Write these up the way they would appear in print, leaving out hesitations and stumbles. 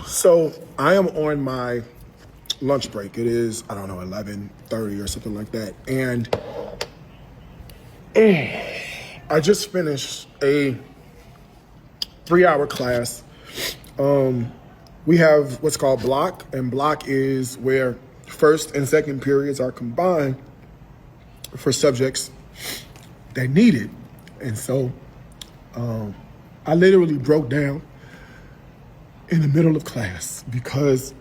So I am on my lunch break. It is, I don't know, 11:30 or something like that. And I just finished a 3-hour class. We have what's called block, and block is where first and second periods are combined for subjects that need it. And so I literally broke down in the middle of class because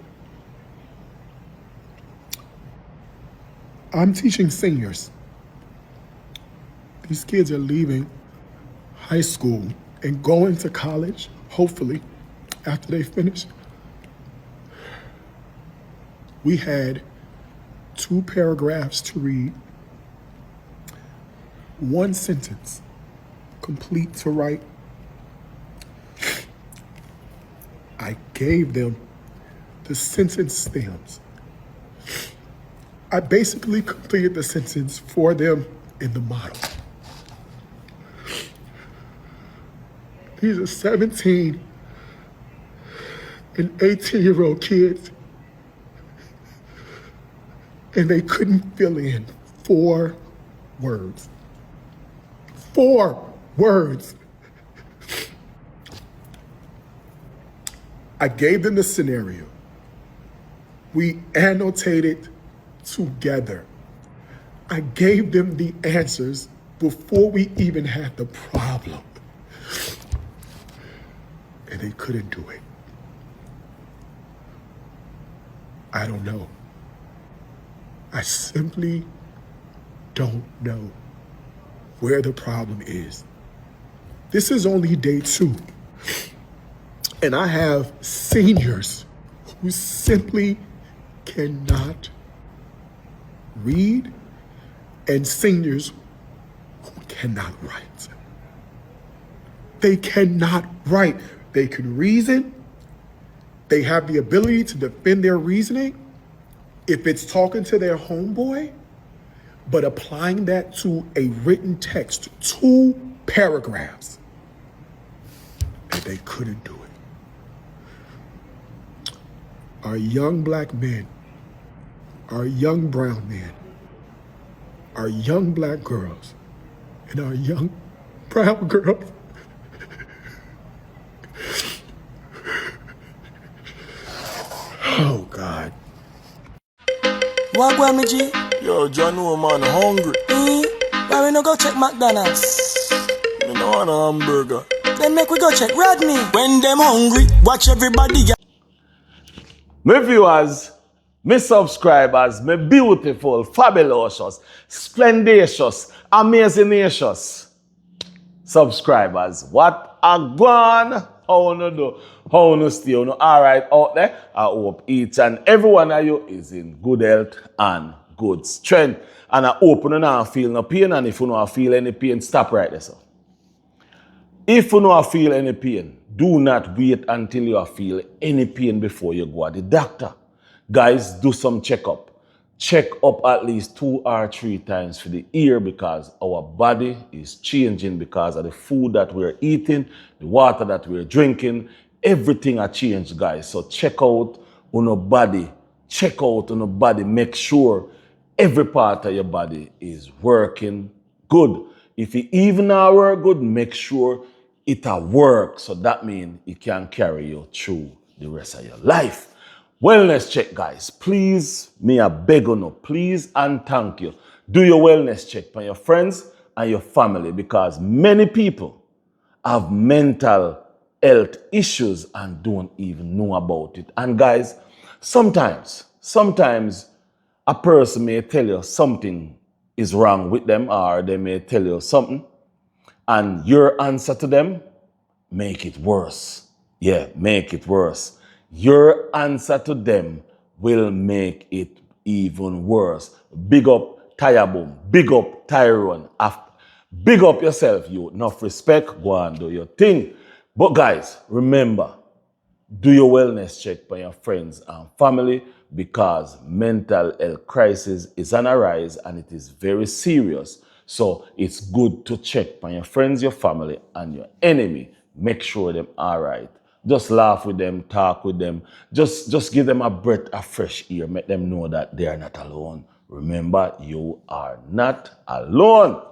I'm teaching seniors. These kids are leaving high school and going to college, hopefully, after they finish. We had 2 paragraphs to read, 1 sentence complete to write. I gave them the sentence stems. I basically completed the sentence for them in the model. These are 17 and 18-year-old kids, and they couldn't fill in 4 words. 4 words. I gave them the scenario. We annotated together. I gave them the answers before we even had the problem. And they couldn't do it. I don't know. I simply don't know where the problem is. This is only day 2. And I have seniors who simply cannot read and seniors who cannot write. They cannot write. They can reason. They have the ability to defend their reasoning if it's talking to their homeboy, but applying that to a written text, 2 paragraphs, and they couldn't do it. Our young black men, our young brown men, our young black girls, and our young brown girls oh, God. What going, me G? Yo, John, man, hungry. Why we no go check McDonald's? Me no want a hamburger. Then make we go check Rodney. When them hungry, watch everybody. My viewers, my subscribers, my beautiful, fabulous, splendacious, amazingacious subscribers. What a gone? How you do? How you stay? You alright out there? I hope each and every one of you is in good health and good strength. And I hope you don't feel no pain, and if you don't feel any pain, stop right there, sir. If you don't feel any pain, do not wait until you feel any pain before you go to the doctor. Guys, do some checkup. Check up at least 2 or 3 times for the ear, because our body is changing because of the food that we're eating, the water that we're drinking. Everything has changed, guys. So check out on your body. Check out on your body. Make sure every part of your body is working good. If it even not work good, make sure it'll work. So that means it can carry you through the rest of your life. Wellness check, guys. Please, me a beg you, please and thank you. Do your wellness check for your friends and your family, because many people have mental health issues and don't even know about it. And guys, sometimes a person may tell you something is wrong with them, or they may tell you something, and your answer to them, make it worse. Yeah, make it worse. Your answer to them will make it even worse. Big up Boom. Big up Tyrone. Big up yourself, you. Enough respect, go and do your thing. But guys, remember, do your wellness check by your friends and family, because mental health crisis is on a rise and it is very serious. So it's good to check by your friends, your family, and your enemy. Make sure them all right. Just laugh with them, talk with them. Just give them a breath of fresh air. Make them know that they are not alone. Remember, you are not alone.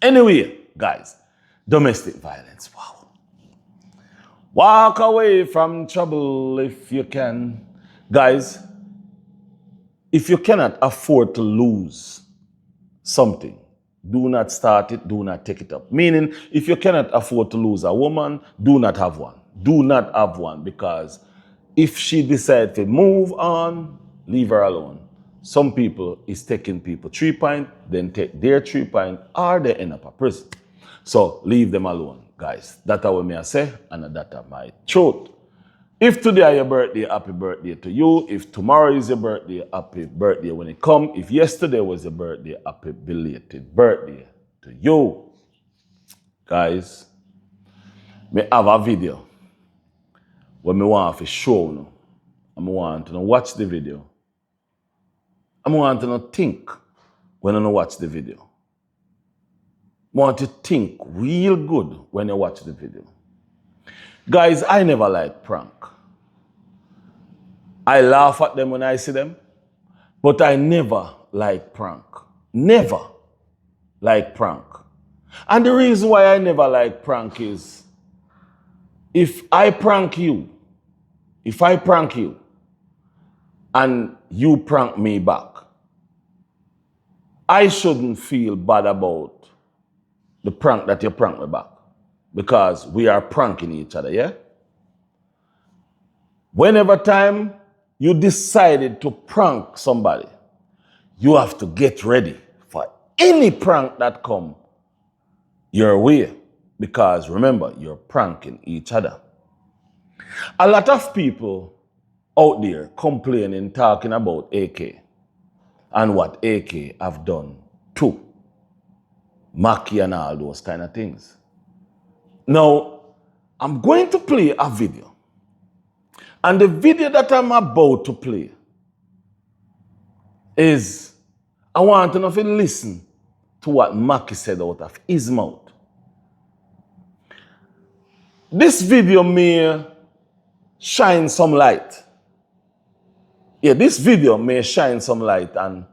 Anyway, guys, domestic violence. Wow. Walk away from trouble if you can. Guys, if you cannot afford to lose something, do not start it, do not take it up. Meaning, if you cannot afford to lose a woman, do not have one. Do not have one, because if she decides to move on, leave her alone. Some people is taking people 3 points, then take their 3 points, or they end up a prison. So leave them alone, guys. That's what me I say, and that's my truth. If today is your birthday, happy birthday to you. If tomorrow is your birthday, happy birthday when it comes. If yesterday was your birthday, happy belated birthday to you. Guys, me have a video where me want to show you. I want to watch the video. I want to think when I watch the video. I want to think real good when you watch the video. Guys, I never like prank. I laugh at them when I see them, but I never like prank. Never like prank. And the reason why I never like prank is, if I prank you and you prank me back, I shouldn't feel bad about the prank that you prank me back, because we are pranking each other, yeah? Whenever time you decided to prank somebody, you have to get ready for any prank that come your way, because remember, you're pranking each other. A lot of people out there complaining, talking about AK and what AK have done to Mackie and all those kind of things. Now, I'm going to play a video. And the video that I'm about to play is, I want to know if you listen to what Mackie said out of his mouth. This video may shine some light. Yeah, this video may shine some light and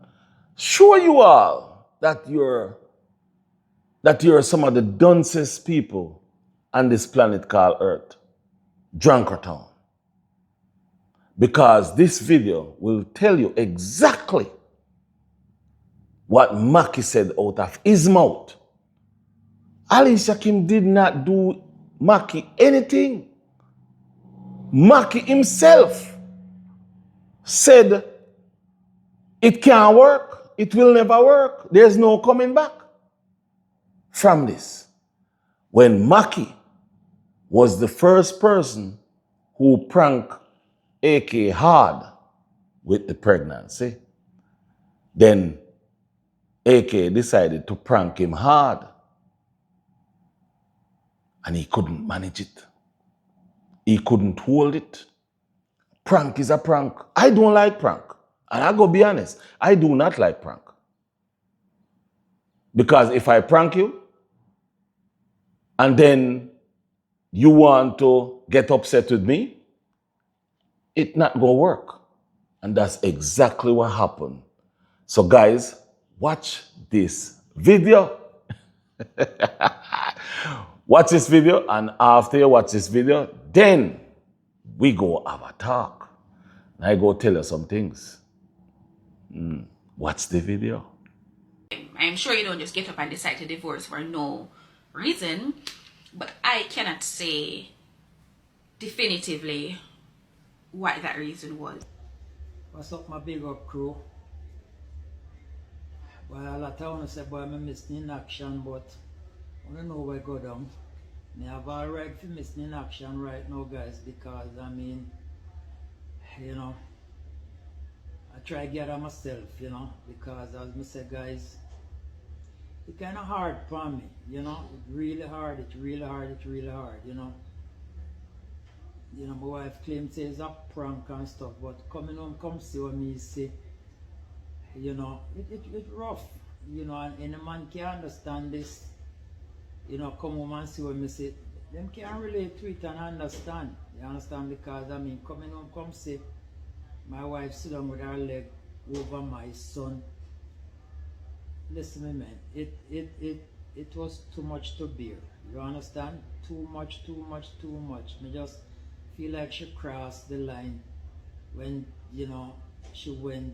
show you all that you're some of the dumbest people on this planet called Earth, Drunkertown. Because this video will tell you exactly what Mackie said out of his mouth. Alicia Kim did not do Mackie anything. Mackie himself said it can't work, it will never work, there's no coming back from this. When Mackie was the first person who pranked AK hard with the pregnancy, then AK decided to prank him hard, and he couldn't manage it. He couldn't hold it. Prank is a prank. I don't like prank. And I go be honest, I do not like prank. Because if I prank you, and then you want to get upset with me, it's not going to work. And that's exactly what happened. So guys, watch this video. Watch this video, and after you watch this video, then we go have a talk. And I go tell you some things. Watch the video. I'm sure you don't just get up and decide to divorce for no reason, but I cannot say definitively what that reason was. What's up, my big up crew? Well, a lot of say, boy, I missed in action, but I don't know where I go down. I have all right for missing in action right now, guys, because I mean, you know, I try to get on myself, you know, because as I said, guys, it's kind of hard for me, you know, it's really hard, you know. You know, my wife claims it's a prank and stuff, but coming home, come see what me say, you know, it's rough, you know, and any man can understand this, you know, come home and see what me say. them can't relate to it and understand. You understand? Because I mean, coming home, come say, my wife sit down with her leg over my son. Listen me, man. It was too much to bear. You understand? Too much. Me just feel like she crossed the line when, you know, she went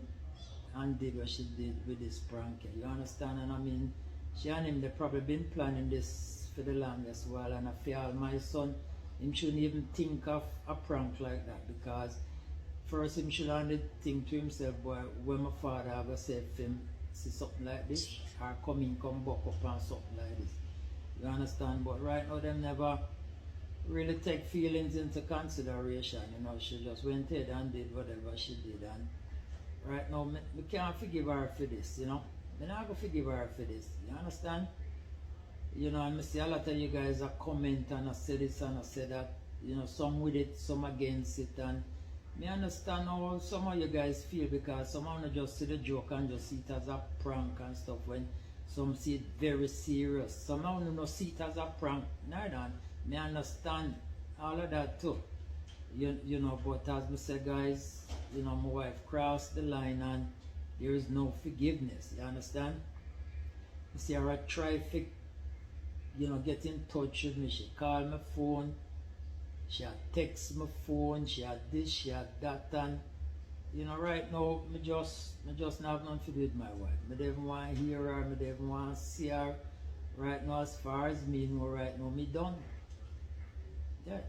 and did what she did with this prank. You understand? And I mean, she and him, they probably been planning this for the longest while, and I feel my son, him shouldn't even think of a prank like that, because first him should only think to himself, boy, when my father ever said for him, see something like this, or come back up on something like this. You understand? But right now them never really take feelings into consideration. You know, she just went ahead and did whatever she did, and right now we can't forgive her for this, you know. We're not gonna forgive her for this. You understand? You know, I see a lot of you guys are comment and I say this and I say that, you know, some with it, some against it, and me understand how some of you guys feel, because some of them just see the joke and just see it as a prank and stuff, when some see it very serious. Some of them don't see it as a prank neither. Me understand all of that too. You know, but as me say, guys, you know, my wife crossed the line and there is no forgiveness. You understand? You see, I try to, you know, get in touch with me. She called my phone, she had text my phone, she had this, she had that, and you know, right now, me just not have nothing to do with my wife. Me don't even want to hear her, me don't even want to see her. Right now, as far as me know, right now, me done. Yeah,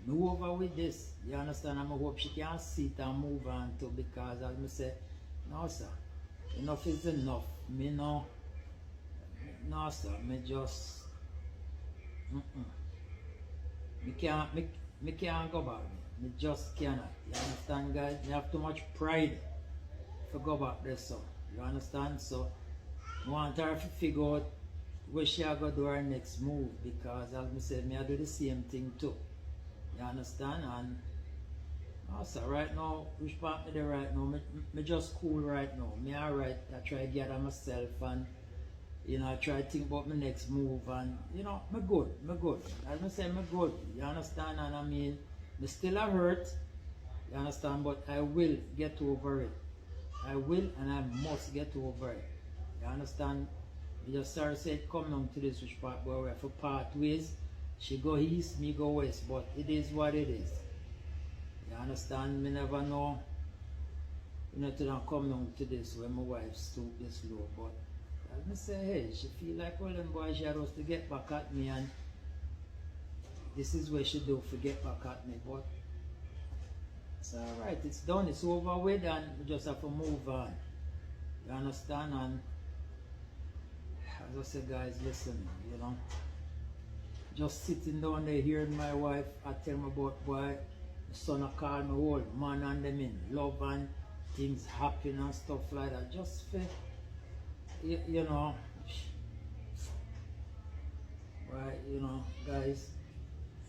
me over with this. You understand? I hope she can see it and move on too, because as me say, no sir, enough is enough. Me no sir, me just me can't go back. Me just cannot. You understand, guys? Me have too much pride to go back there, so you understand? So I want her to figure out where she are gonna do her next move, because as me said, me I do the same thing too. You understand? And also right now, which part me there right now, me just cool right now. Me alright, I try to gather myself, and you know, I try to think about my next move, and you know, me good. As me say, me good. You understand? And I mean, me still a hurt, you understand, but I will get over it. I will, and I must get over it. You understand? Me just sorry say it come down to this, which part where we have to part ways. She go east, me go west, but it is what it is. You understand? Me never know, you know, to not come down to this when my wife stoop this low, but as me say, hey, she feel like, well, them boys she had us to get back at me, and this is where she do to get back at me, but it's alright, it's done, it's over with, and we just have to move on. You understand? And as I said, guys, listen, you know, just sitting down there hearing my wife, I tell me about, boy, the son I call me old man, and them in love and things happen and stuff like that, just for, you know, right, you know, guys,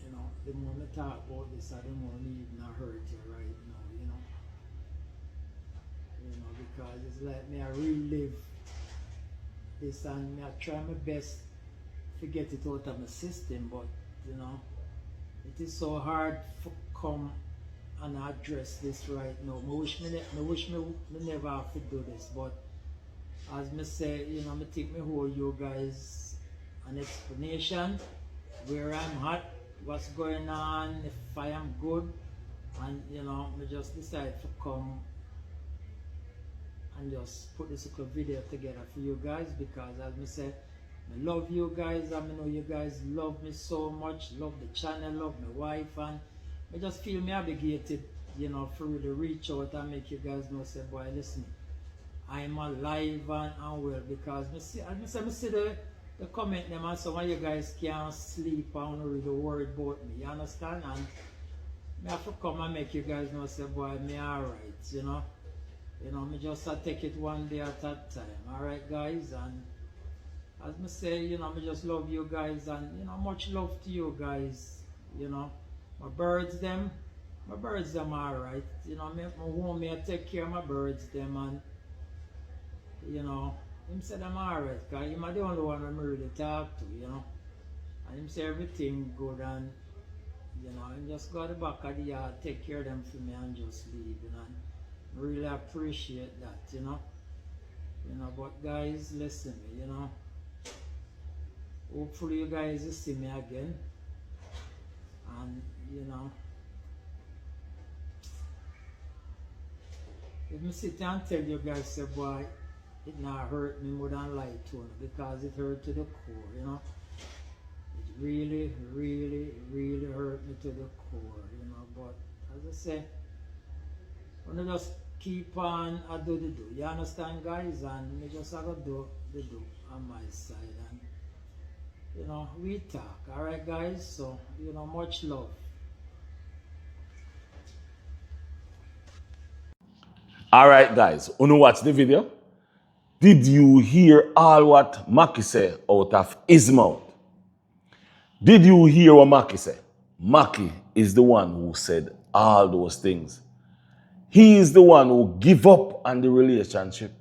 you know, the more I talk about this, the more me even hurt you right now, you know, because it's like me I relive this, and me I try my best to get it out of my system, but you know, it is so hard to come and address this right now. I wish me never have to do this, but as me say, you know, me think me hold you guys an explanation where I'm at, what's going on, if I am good, and you know, me just decide to come and just put this little video together for you guys, because as me say, I love you guys, and I know you guys love me so much, love the channel, love my wife, and I just feel me obligated, you know, for really reach out and make you guys know, say, boy, listen, I'm alive and well, because I see the comment them, and some of you guys can't sleep and really worried about me, you understand? And I have to come and make you guys know, say, boy, me alright, you know? You know, me just take it one day at a time, alright guys? And as me say, you know, me just love you guys, and you know, much love to you guys, you know. My birds them alright, you know, me home me I take care of my birds them, and you know, him said I'm alright, because he's the only one I really talk to, you know. And him say everything good and him just go to the back of the yard, take care of them for me and just leave, and really appreciate that. But guys, listen, hopefully you guys will see me again. And if me sit and tell you guys, say boy, it not hurt me more than lie to you, because it hurt to the core, It really, really, really hurt me to the core, But as I say, I'm gonna just keep on I do the do. You understand, guys? And me just have to do the do on my side. And we talk, alright guys? So, much love. Alright guys, wanna watch the video? Did you hear all what Mackie said out of his mouth? Did you hear what Mackie said? Mackie is the one who said all those things. He is the one who give up on the relationship.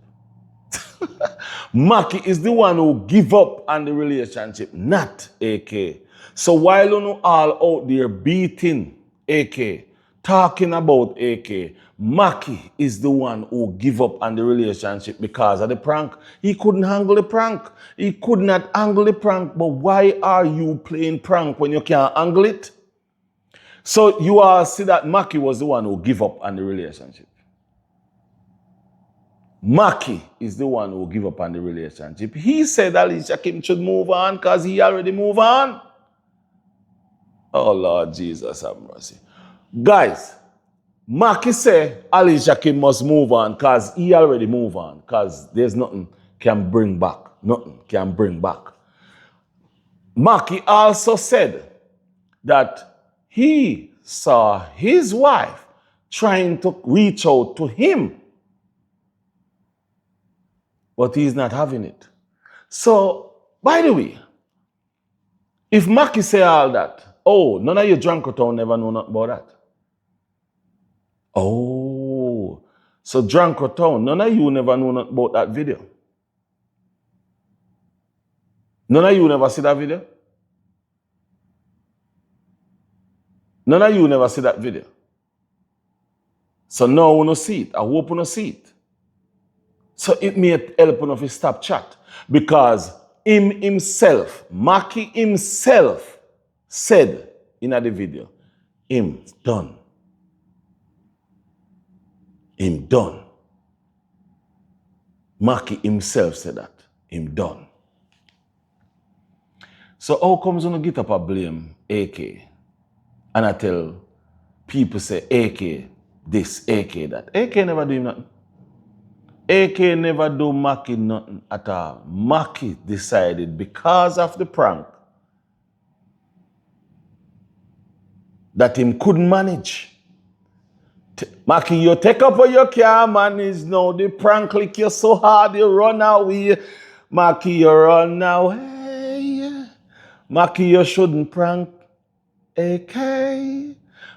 Mackie is the one who give up on the relationship, not AK. So while you all out there beating AK, talking about AK, Mackie is the one who give up on the relationship because of the prank. He couldn't handle the prank. He could not handle the prank. But why are you playing prank when you can't handle it? So you all see that Mackie was the one who give up on the relationship. Mackie is the one who give up on the relationship. He said Alicia Kim should move on because he already move on. Oh Lord Jesus have mercy. Guys, Mackie said Alicia Kim must move on because he already move on, because there's nothing can bring back. Nothing can bring back. Mackie also said that he saw his wife trying to reach out to him, but he's not having it. So, by the way, if Mackie say all that, oh, none of you drunk town never know nothing about that. Oh, so drunk town, none of you never know nothing about that video. None of you never see that video? None of you never see that video. So now we no see it. I hope we no see it. So it may help you to stop chat. Because himself, Mackie himself, said in the video, him done. Him done. Mackie himself said that. Him done. So how comes when you get up a blame AK? And I tell people say AK this, AK that. AK never do him nothing. AK never do Mackie nothing at all. Mackie decided because of the prank that him couldn't manage. Mackie, you take up what you can manage now. The prank lick you so hard, you run away. Mackie, you run away. Mackie, you shouldn't prank AK.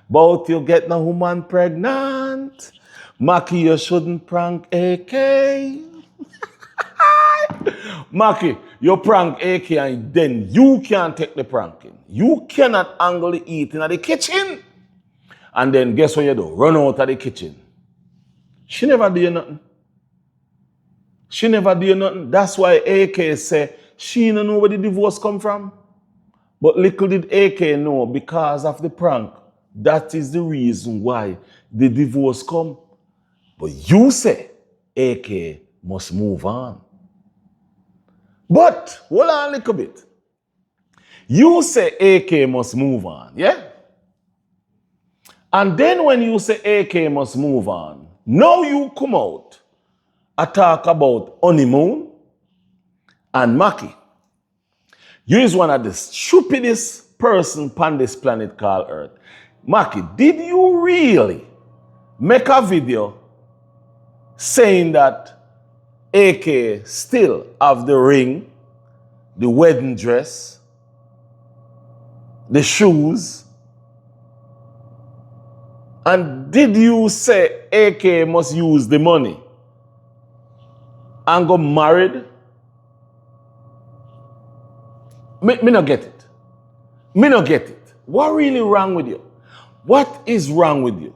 But you get no woman pregnant. Mackie, you shouldn't prank AK. Mackie, you prank AK and then you can't take the pranking. You cannot angle the eating at the kitchen. And then guess what you do? Run out of the kitchen. She never do nothing. She never do nothing. That's why AK say she don't know where the divorce come from. But little did AK know, because of the prank, that is the reason why the divorce come. But you say AK must move on. But hold on a little bit. You say AK must move on, yeah? And then when you say AK must move on, now you come out and talk about honeymoon and Mackie. You is one of the stupidest person on this planet called Earth. Mackie, did you really make a video saying that AK still have the ring, the wedding dress, the shoes? And did you say AK must use the money and go married? Me not get it. Me no get it. What really wrong with you? What is wrong with you?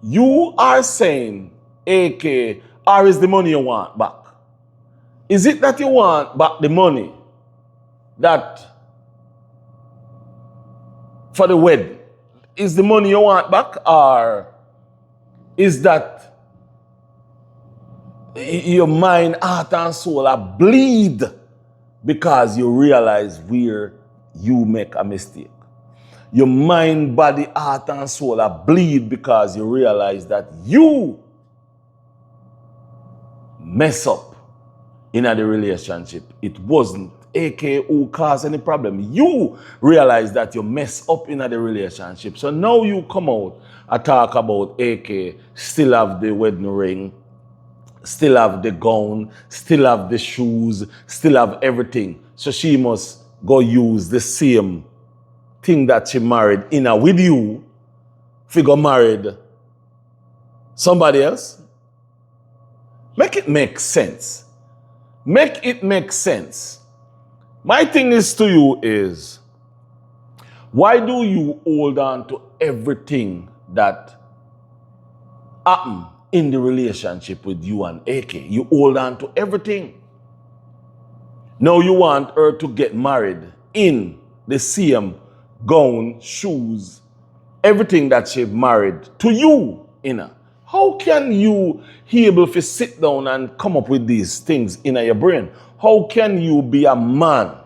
You are saying, AK, or is the money you want back? Is it that you want back the money that for the wedding? Is the money you want back, or is that your mind, heart, and soul are bleed because you realize where you make a mistake? Your mind, body, heart, and soul are bleed because you realize that you mess up in the relationship. It wasn't AK who caused any problem. You realize that you mess up in the relationship. So now you come out and talk about AK still have the wedding ring, still have the gown, still have the shoes, still have everything. So she must go use the same thing that she married in a with you, figure married somebody else. Make it make sense. Make it make sense. My thing is to you is, why do you hold on to everything that happened in the relationship with you and AK? You hold on to everything. Now you want her to get married in the same gown, shoes, everything that she married to you in her. How can you be able to sit down and come up with these things in your brain? How can you be a man,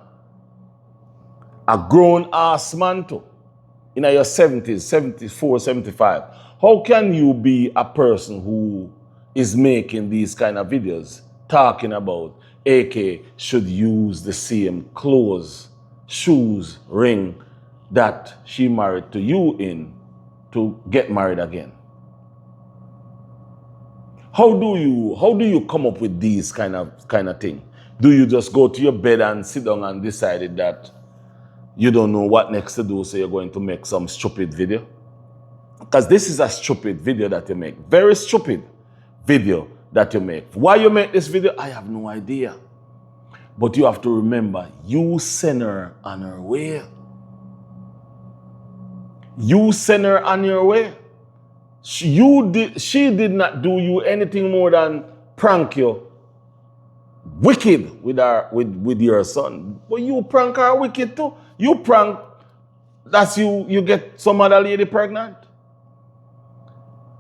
a grown ass man too, in your 70s, 74, 75? How can you be a person who is making these kind of videos talking about AK should use the same clothes, shoes, ring that she married to you in to get married again? How do you come up with these kind of thing? Do you just go to your bed and sit down and decide that you don't know what next to do, so you're going to make some stupid video? Because this is a stupid video that you make. Very stupid video that you make. Why you make this video, I have no idea. But you have to remember, you sent her on her way. You sent her on your way. She did not do you anything more than prank you wicked with your son. But you prank her wicked too. You prank, that's you get some other lady pregnant.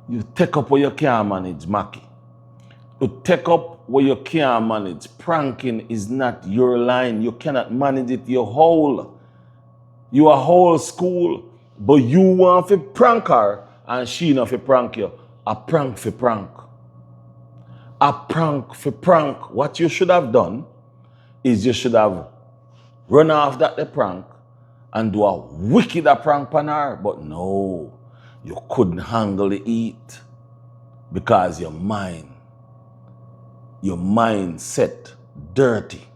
You take up what you can't manage, Mackie. You take up what you can't manage. Pranking is not your line. You cannot manage it your whole. You are whole school, but you want to prank her and she not to prank you. A prank for prank. A prank for prank. What you should have done is you should have run off that the prank and do a wicked prank on her. But no, you couldn't handle the heat because your mindset dirty.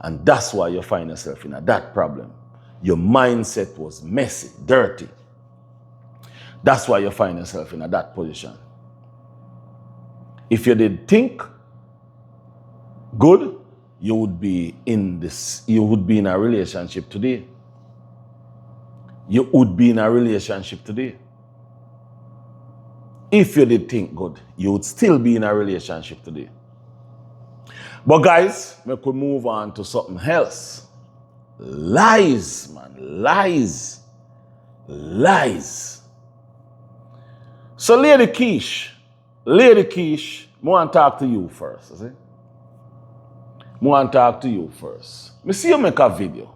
And that's why you find yourself in that problem. Your mindset was messy, dirty. That's why you find yourself in that position. If you did think good, you would be in a relationship today. You would be in a relationship today. If you did think good, you would still be in a relationship today. But guys, we could move on to something else. Lies, man. Lies. So Lady Keish, I want to talk to you first. I want to talk to you first. I see you make a video.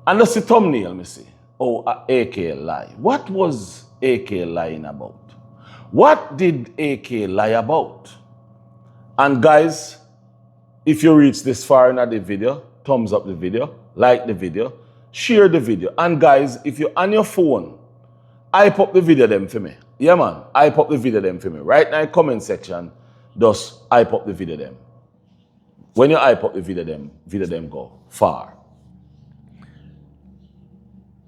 And that's the thumbnail, I see. Oh, AK lie. What was AK lying about? What did AK lie about? And guys, if you reach this far in the video, thumbs up the video, like the video, share the video. And guys, if you're on your phone, hype up the video them for me. Yeah, man, hype up the video them for me. Right now in the comment section, just hype up the video them. When you hype up the video them go far.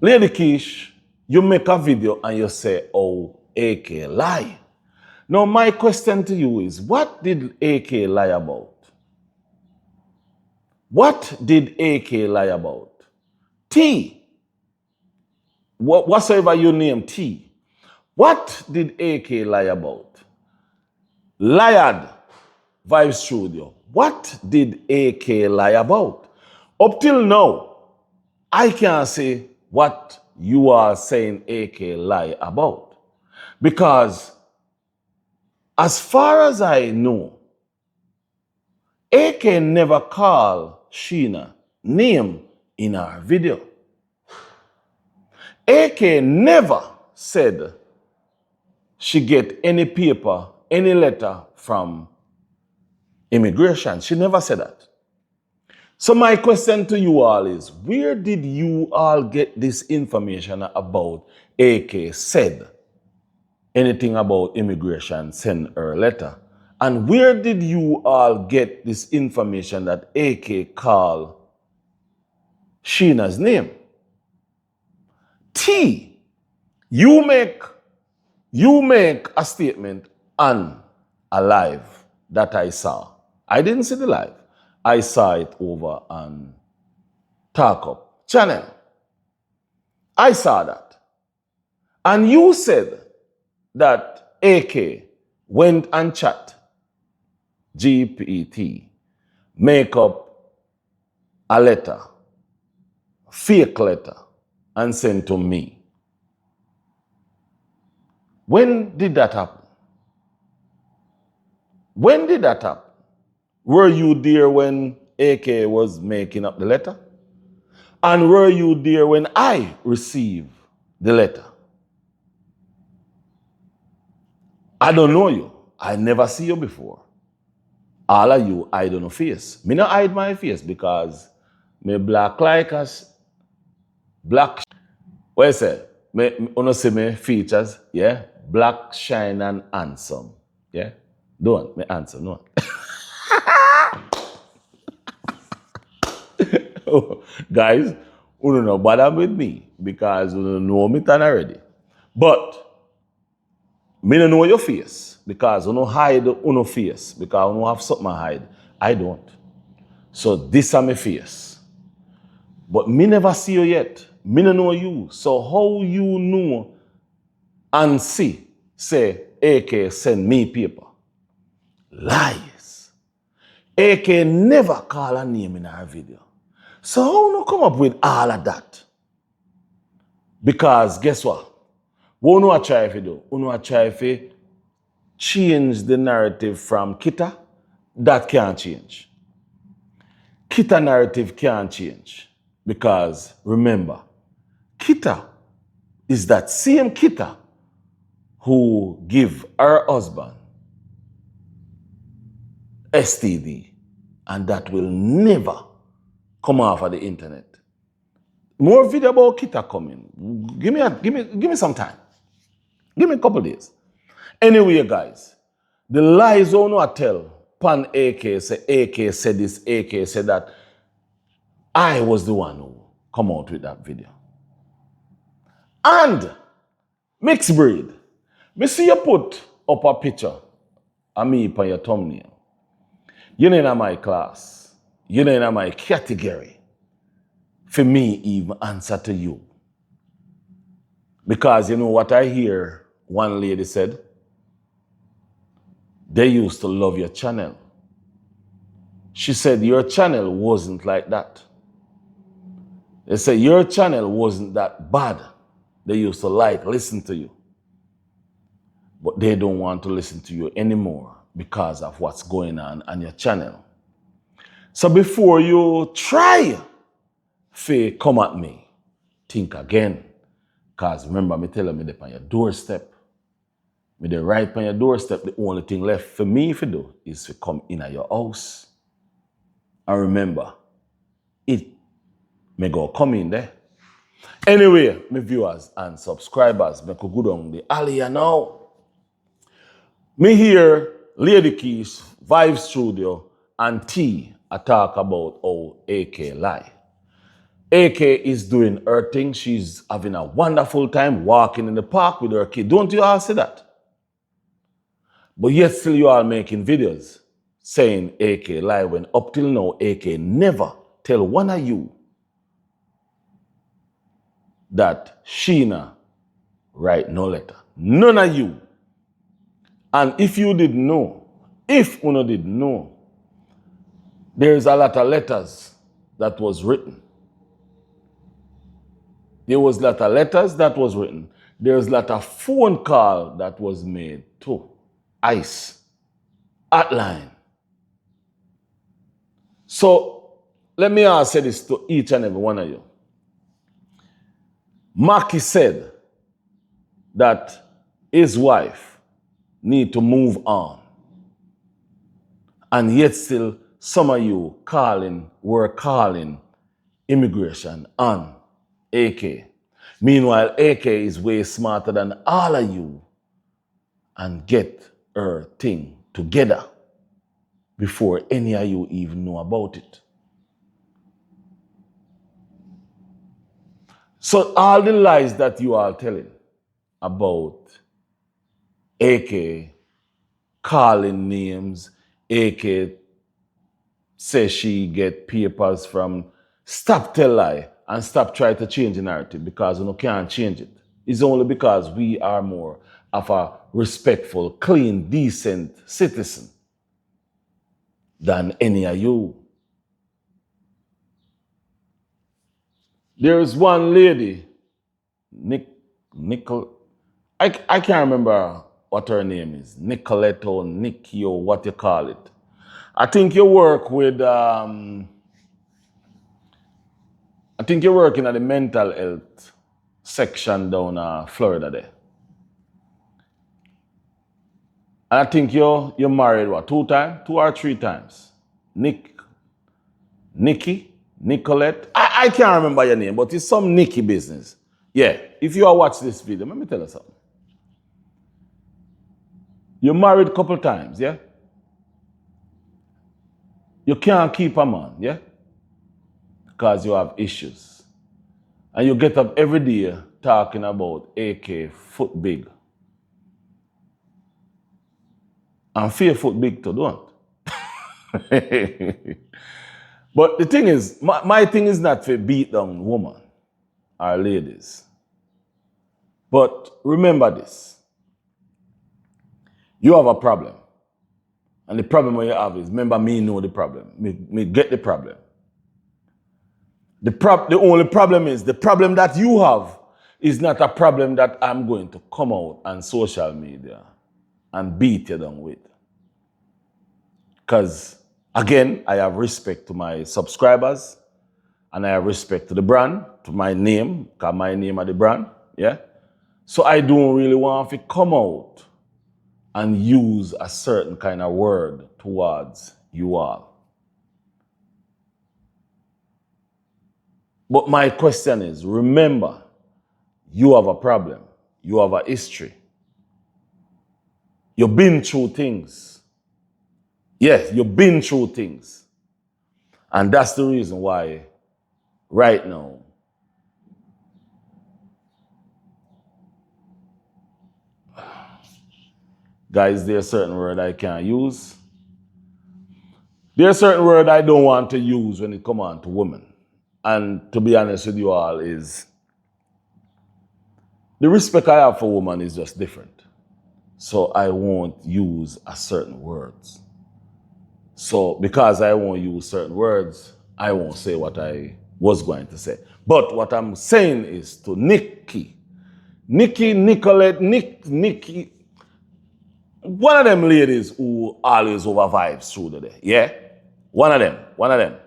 Lady Keish, you make a video and you say, oh, AK lie. Now my question to you is, what did AK lie about? What did AK lie about? T, whatsoever you name T. What did AK lie about? Lied Vibe Studio. What did AK lie about? Up till now, I can't say what you are saying AK lie about. Because as far as I know, AK never called Sheena name in our video. AK never said she get any paper, any letter from immigration. She never said that. So my question to you all is, where did you all get this information about AK said anything about immigration, send her a letter? And where did you all get this information that AK called Sheena's name? T, you make a statement on a live that I saw. I didn't see the live. I saw it over on Talk Up channel. I saw that. And you said that AK went and chat GPT, make up a letter, fake letter, and send to me. When did that happen? When did that happen? Were you there when AK was making up the letter? And were you there when I received the letter? I don't know you. I never see you before. All of you hide on your face. Me not hide my face because me black like us. Black. What I say? Me wanna see me features, yeah? Black, shine, and handsome. Yeah? Don't me answer, no. Guys, you don't know bother with me because you don't know me tan already. But me don't know your face because you don't hide your face because you don't have something to hide. I don't. So this is my face. But me never see you yet. Me don't know you. So how you know and see, say, AK send me paper? Lies. AK never call a name in our video. So how you come up with all of that? Because guess what? What you try to do? You try to change the narrative from Kita. That can't change. Kita narrative can't change. Because remember, Kita is that same Kita who give her husband STD, and that will never come off of the internet. More video about Kita coming. Give me some time. Give me a couple days. Anyway, guys, the lies I tell Pan AK say AK said this, AK said that. I was the one who come out with that video. And mixed breed. Me see you put up a picture of me on your thumbnail. You're not in my class. You're not in my category. For me, even answer to you. Because you know what I hear one lady said? They used to love your channel. She said your channel wasn't like that. They said your channel wasn't that bad. They used to listen to you. But they don't want to listen to you anymore because of what's going on your channel. So before you try to come at me, think again. Because remember, me tell you, me dey on your doorstep. Me dey right on your doorstep. The only thing left for me to do is to come in at your house. And remember, it may go come in there. Anyway, my viewers and subscribers, me could go down the alley now. Me hear Lady Keys, Vibe Studio, and T I talk about how AK lie. AK is doing her thing. She's having a wonderful time walking in the park with her kid. Don't you all see that? But yet still you are making videos saying AK lie when up till now AK never tell one of you that Sheena write no letter. None of you. And if you did know, if Uno did know, there's a lot of letters that was written. There was a lot of letters that was written. There's a lot of phone call that was made too. ICE. Hotline. So let me say this to each and every one of you. Mackie said that his wife need to move on. And yet still some of you were calling immigration on AK. Meanwhile, AK is way smarter than all of you and get her thing together before any of you even know about it. So all the lies that you are telling about AK calling names, AK says she get papers from, stop tell lie and stop trying to change the narrative because you can't change it. It's only because we are more of a respectful, clean, decent citizen than any of you. There is one lady, I can't remember what her name is, Nicolette or Nikki or what you call it. I think you work with, I think you're working at the mental health section down Florida there. And I think you're married, what, 2 or 3 times? Nicolette? I can't remember your name, but it's some Nikki business. Yeah, if you are watching this video, let me tell you something. You're married a couple times, yeah? You can't keep a man, yeah? Because you have issues. And you get up every day talking about AK foot big. And fear foot big too, don't. But the thing is, my thing is not to beat down women or ladies. But remember this. You have a problem. And the problem you have is, remember me know the problem. Me get the problem. The only problem is, the problem that you have is not a problem that I'm going to come out on social media and beat you down with. Because, again, I have respect to my subscribers and I have respect to the brand, to my name, because my name are the brand, yeah? So I don't really want to come out and use a certain kind of word towards you all. But my question is, remember, you have a problem. You have a history. You've been through things. Yes, you've been through things. And that's the reason why right now guys, there's a certain word I can't use. There's a certain word I don't want to use when it comes on to women. And to be honest with you all is, the respect I have for women is just different. So I won't use a certain words. So because I won't use certain words, I won't say what I was going to say. But what I'm saying is to Nikki, Nicolette, Nikki, one of them ladies who always over vibes through the day. Yeah? One of them.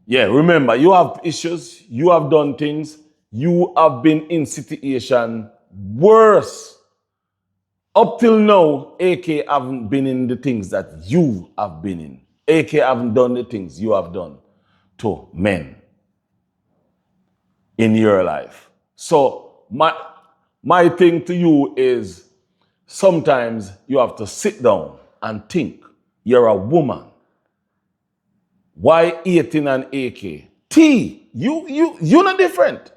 Yeah, remember, you have issues, you have done things, you have been in situation worse. Up till now, AK haven't been in the things that you have been in. AK haven't done the things you have done to men in your life. So my thing to you is, sometimes you have to sit down and think. You're a woman. Why 18 and AK? You're not different.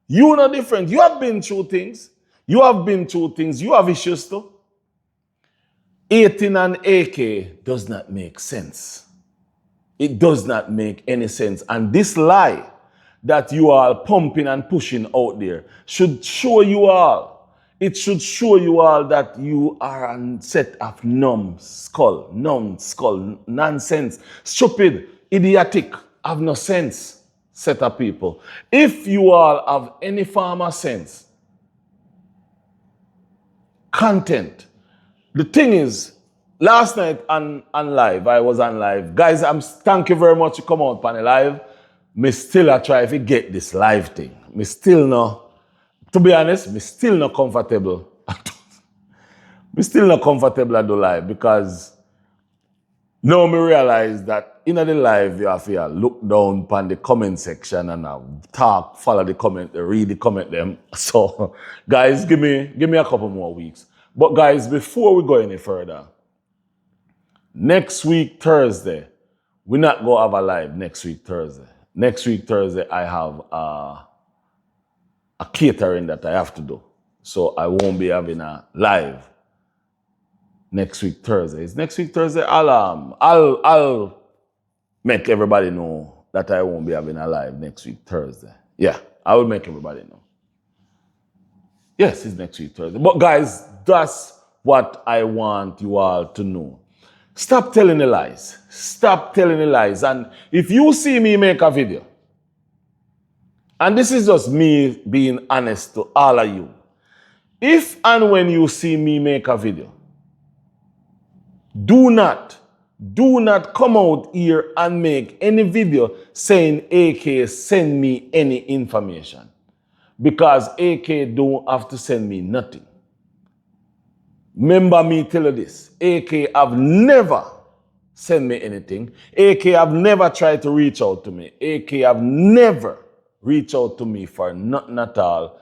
You're not different. You have been through things. You have issues too. 18 and AK does not make sense. It does not make any sense. And this lie that you are pumping and pushing out there should show you all. It should show you all that you are a set of numbskull, nonsense, stupid, idiotic, have no sense set of people. If you all have any form of sense, content. The thing is, last night on live, I was on live. Guys, thank you very much to come out on the live. Me still a try to get this live thing. Me still no, to be honest, me still not comfortable. Me still not comfortable at the live because now me realize that in the live you have to look down upon the comment section and talk, follow the comment, read the comment them. So guys, give me a couple more weeks. But guys, before we go any further, next week Thursday, we're not going to have a live next week Thursday. Next week Thursday, I have a catering that I have to do. So I won't be having a live next week Thursday. It's next week Thursday. I'll make everybody know that I won't be having a live next week Thursday. Yeah, I will make everybody know. Yes, it's next week Thursday. But guys, that's what I want you all to know. Stop telling the lies. Stop telling the lies. And if you see me make a video, and this is just me being honest to all of you, if and when you see me make a video, do not come out here and make any video saying AK send me any information. Because AK don't have to send me nothing. Remember me tell you this. AK have never sent me anything. AK have never tried to reach out to me. AK have never reached out to me for nothing at all.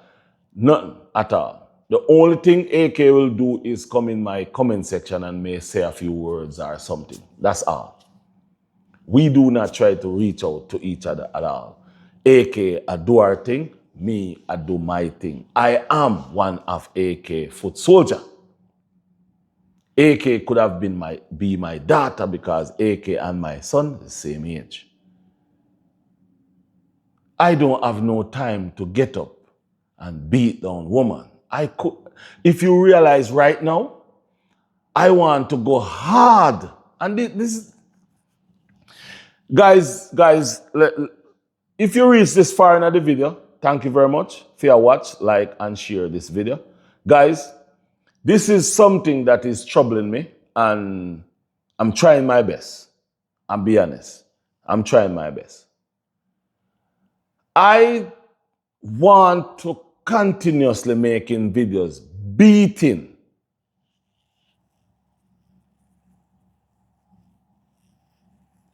Nothing at all. The only thing AK will do is come in my comment section and may say a few words or something. That's all. We do not try to reach out to each other at all. AK I do our thing. Me I do my thing. I am one of AK foot soldier. AK could have be my daughter because AK and my son the same age. I don't have no time to get up and beat down woman. I could, if you realize right now, I want to go hard. And this is, guys, if you reach this far in the video, thank you very much for your watch, like, and share this video. Guys, this is something that is troubling me, and I'm trying my best. I'll be honest. I'm trying my best. I want to continuously making videos beating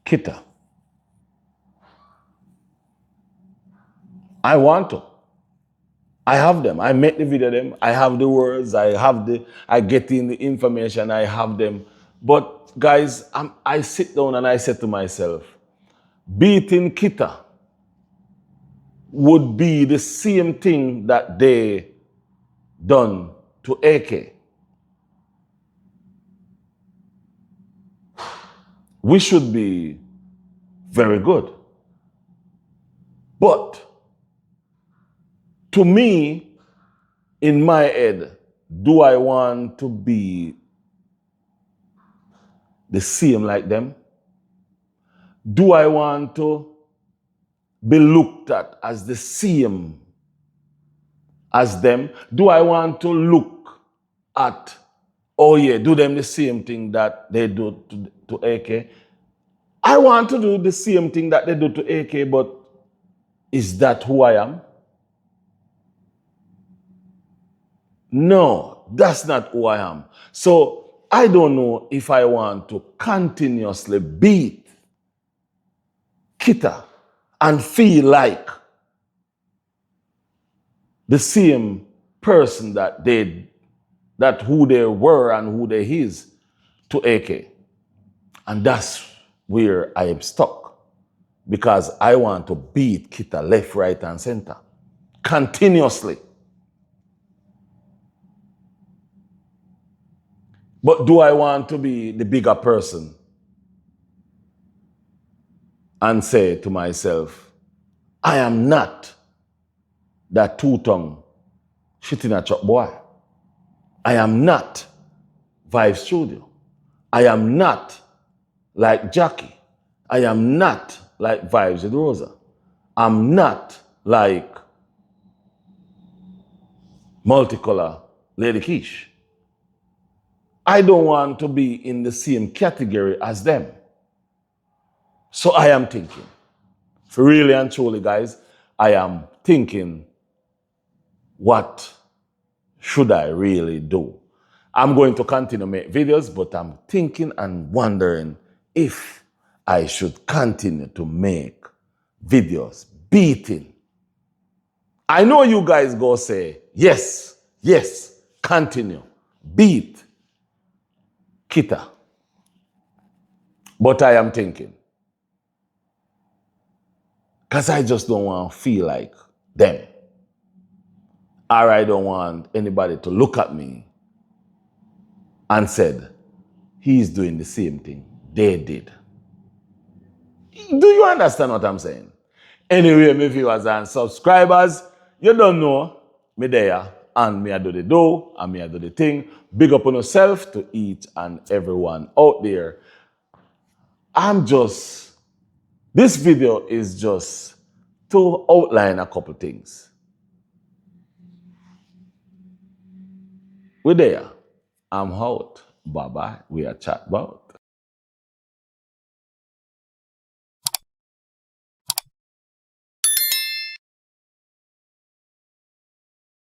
Kita. I want to. I have them. I make the video them. I have the words. I get in the information. I have them. But guys, I sit down and I say to myself, beating Kita would be the same thing that they done to AK. We should be very good. But to me, in my head, do I want to be the same like them? Do I want to be looked at as the same as them? Do I want to look at, oh yeah, do them the same thing that they do to AK? I want to do the same thing that they do to AK, but is that who I am? No, that's not who I am. So I don't know if I want to continuously beat Kita and feel like the same person that who they were and who they is to AK. And that's where I am stuck, because I want to beat Kita left, right, and center continuously. But do I want to be the bigger person and say to myself, I am not that two-tongue shit in a truck boy. I am not Vibe Studio. I am not like Jackie. I am not like Vibes with Rosa. I'm not like Multicolor Lady Keish. I don't want to be in the same category as them. So I am thinking, for really and truly, guys, I am thinking, what should I really do? I'm going to continue to make videos, but I'm thinking and wondering if I should continue to make videos beating. I know you guys go say, yes, yes, continue, beat Kita. But I am thinking, because I just don't want to feel like them. Or I don't want anybody to look at me and said, he's doing the same thing they did. Do you understand what I'm saying? Anyway, my viewers and subscribers, you don't know me there, and me I do the do, and me I do the thing. Big up on yourself to each and everyone out there. This video is just to outline a couple things. We're there. I'm out. Bye-bye. We are chat about.